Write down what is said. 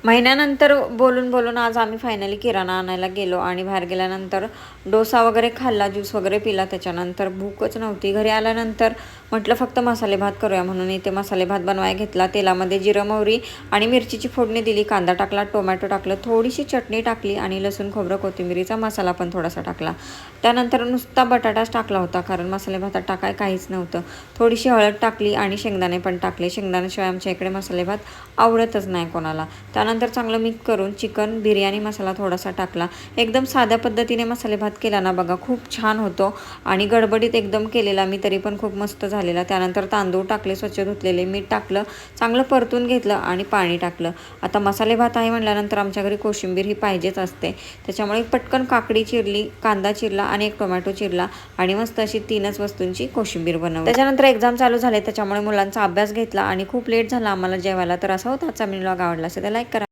महिन्यानंतर बोलून बोलून आज आम्ही फायनली किराणा आणायला गेलो आणि बाहेर गेल्यानंतर डोसा वगैरे खाल्ला, ज्यूस वगैरे पिला. त्याच्यानंतर भूकच नव्हती. घरी आल्यानंतर म्हटलं फक्त मसाले भात करूया म्हणून इथे मसाले भात बनवायला घेतला. तेलामध्ये जिरं, मोहरी आणि मिरचीची फोडणी दिली. कांदा टाकला, टोमॅटो टाकलं, थोडीशी चटणी टाकली आणि लसूण, खोबरं, कोथिंबीरीचा मसाला पण थोडासा टाकला. त्यानंतर नुसता बटाटाच टाकला होता कारण मसाले भातात टाकाय काहीच नव्हतं. थोडीशी हळद टाकली आणि शेंगदाणे पण टाकले. शेंगदाण्याशिवाय आमच्या इकडे मसाले भात आवडतच नाही कोणाला. त्यानंतर चांगलं मिक्स करून चिकन बिर्याणी मसाला थोडासा टाकला. एकदम साध्या पद्धतीने मसाले भात केला ना बघा, खूप छान होतो आणि गडबडीत एकदम केलेला मी, तरी पण खूप मस्त झालेला. त्यानंतर तांदूळ टाकले स्वच्छ धुतलेले, मीठ टाकलं, चांगलं परतून घेतलं आणि पाणी टाकलं. आता मसाले भात आहे म्हटल्यानंतर आमच्या घरी कोशिंबीर ही पाहिजेच असते. त्याच्यामुळे पटकन काकडी चिरली, कांदा चिरला आणि एक टोमॅटो चिरला आणि मस्त अशी 3च वस्तूंची कोशिंबीर बनवली. त्याच्यानंतर एक्झाम चालू झाले, त्याच्यामुळे मुलांचा अभ्यास घेतला आणि खूप लेट झाला आम्हाला जेवायला. तर असा होता आजचा व्लॉग. आवडला असेल तर लाईक करा.